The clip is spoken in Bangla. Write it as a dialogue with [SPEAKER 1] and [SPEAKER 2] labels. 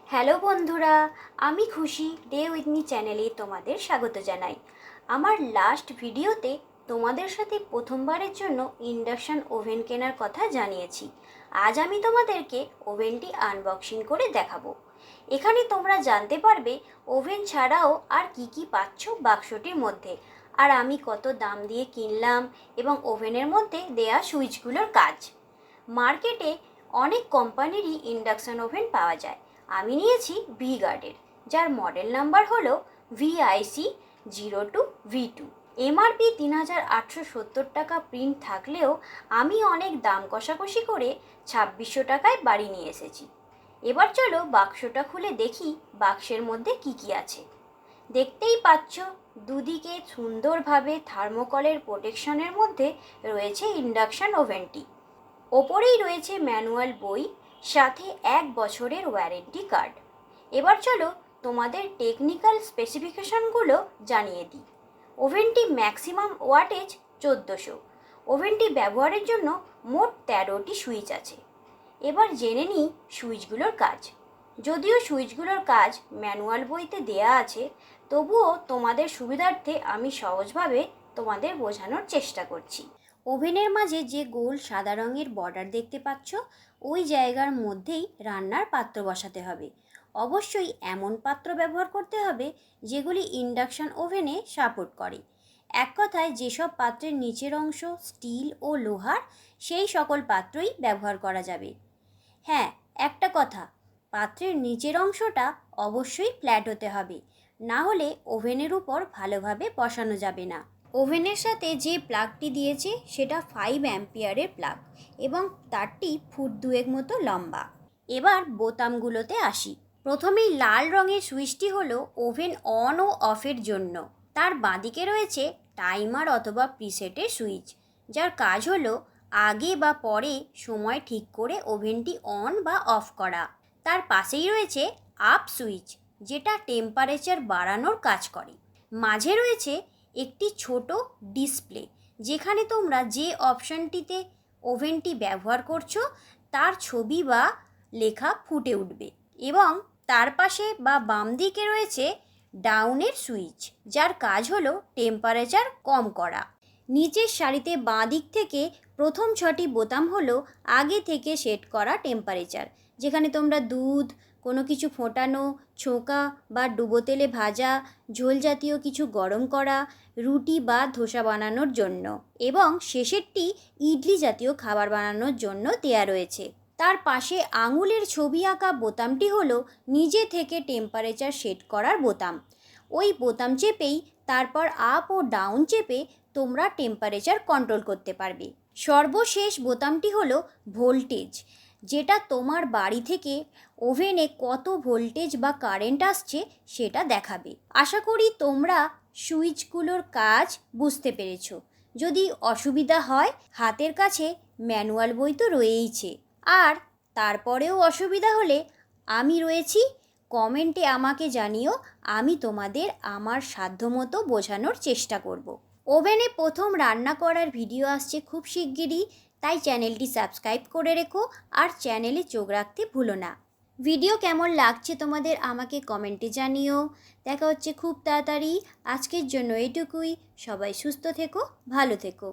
[SPEAKER 1] হ্যালো বন্ধুরা, আমি খুশি ডে উইথ মি চ্যানেলে তোমাদের স্বাগত জানাই। আমার লাস্ট ভিডিওতে তোমাদের সাথে প্রথমবারের জন্য ইন্ডাকশান ওভেন কেনার কথা জানিয়েছি। আজ আমি তোমাদেরকে ওভেনটি আনবক্সিং করে দেখাবো। এখানে তোমরা জানতে পারবে ওভেন ছাড়াও আর কি কি পাচ্ছ বাক্সটির মধ্যে, আর আমি কত দাম দিয়ে কিনলাম এবং ওভেনের মধ্যে দেয়া সুইচগুলোর কাজ। মার্কেটে অনেক কোম্পানিরই ইন্ডাকশান ওভেন পাওয়া যায়। আমি নিয়েছি ভি গার্ডের, যার মডেল নাম্বার হলো VIC02V2। এমআরপি 3870 টাকা প্রিন্ট থাকলেও আমি অনেক দাম কষাকষি করে 2600 টাকায় বাড়ি নিয়ে এসেছি। এবার চলো বাক্সটা খুলে দেখি বাক্সের মধ্যে কি কি আছে। দেখতেই পাচ্ছ দুদিকে সুন্দরভাবে থার্মোকলের প্রোটেকশনের মধ্যে রয়েছে ইন্ডাকশান ওভেনটি। ওপরেই রয়েছে ম্যানুয়াল বই, সাথে 1 বছরের ওয়ারেন্টি কার্ড। এবার চলো তোমাদের টেকনিক্যাল স্পেসিফিকেশনগুলো জানিয়ে দিই। ওভেনটি ম্যাক্সিমাম ওয়াটেজ 1400। ওভেনটি ব্যবহারের জন্য মোট 13টি সুইচ আছে। এবার জেনে নিই সুইচগুলোর কাজ। যদিও সুইচগুলোর কাজ ম্যানুয়াল বইতে দেয়া আছে, তবুও তোমাদের সুবিধার্থে আমি সহজভাবে তোমাদের বোঝানোর চেষ্টা করছি। ওভেনের মাঝে যে গোল সাদা রঙের বর্ডার দেখতে পাচ্ছ, ওই জায়গার মধ্যেই রান্নার পাত্র বসাতে হবে। অবশ্যই এমন পাত্র ব্যবহার করতে হবে যেগুলি ইন্ডাকশান ওভেনে সাপোর্ট করে। এক কথায় যেসব পাত্রের নিচের অংশ স্টিল ও লোহার, সেই সকল পাত্রই ব্যবহার করা যাবে। হ্যাঁ, একটা কথা, পাত্রের নিচের অংশটা অবশ্যই ফ্ল্যাট হতে হবে, না হলে ওভেনের উপর ভালোভাবে বসানো যাবে না। ওভেনের সাথে যে প্লাগটি দিয়েছে সেটা 5 অ্যাম্পিয়ারের প্লাগ এবং তারটি ফুট 2 মতো লম্বা। এবার বোতামগুলোতে আসি। প্রথমেই লাল রঙের সুইচটি হলো ওভেন অন ও অফের জন্য। তার বাঁদিকে রয়েছে টাইমার অথবা প্রিসেটের সুইচ, যার কাজ হলো আগে বা পরে সময় ঠিক করে ওভেনটি অন বা অফ করা। তার পাশেই রয়েছে আপ সুইচ, যেটা টেম্পারেচার বাড়ানোর কাজ করে। মাঝে রয়েছে একটি ছোট ডিসপ্লে, যেখানে তোমরা যে অপশানটিতে ওভেনটি ব্যবহার করছো তার ছবি বা লেখা ফুটে উঠবে। এবং তার পাশে বা বাম দিকে রয়েছে ডাউনের সুইচ, যার কাজ হলো টেম্পারেচার কম করা। নিচের সারিতে বাঁ দিক থেকে প্রথম 6টি বোতাম হলো আগে থেকে সেট করা টেম্পারেচার, যেখানে তোমরা দুধ, কোনো কিছু ফোটানো, ছোঁকা বা ডুবো তেলে ভাজা, ঝোল জাতীয় কিছু গরম করা, রুটি বা ধোসা বানানোর জন্য, এবং শেষেরটি ইডলি জাতীয় খাবার বানানোর জন্য দেয়া রয়েছে। তার পাশে আঙুলের ছবি আঁকা বোতামটি হলো নিজে থেকে টেম্পারেচার সেট করার বোতাম। ওই বোতাম চেপেই তারপর আপ ও ডাউন চেপে তোমরা টেম্পারেচার কন্ট্রোল করতে পারবে। সর্বশেষ বোতামটি হলো ভোল্টেজ, যেটা তোমার বাড়ি থেকে ওভেনে কত ভোল্টেজ বা কারেন্ট আসছে সেটা দেখাবে। আশা করি তোমরা সুইচগুলোর কাজ বুঝতে পেরেছ। যদি অসুবিধা হয়, হাতের কাছে ম্যানুয়াল বই তো রয়েইছে, আর তারপরেও অসুবিধা হলে আমি রয়েছি, কমেন্টে আমাকে জানিও। আমি তোমাদের আমার সাধ্যমতো বোঝানোর চেষ্টা করব। ওভেনে প্রথম রান্না করার ভিডিও আসছে খুব শিগগিরই, তাই চ্যানেলটি সাবস্ক্রাইব করে রেখো আর চ্যানেলে চোখ রাখতে ভুলো না। ভিডিও কেমন লাগছে তোমাদের আমাকে কমেন্টে জানিও। দেখা হচ্ছে খুব তাড়াতাড়ি। আজকের জন্য এটুকুই। সবাই সুস্থ থেকো, ভালো থেকো।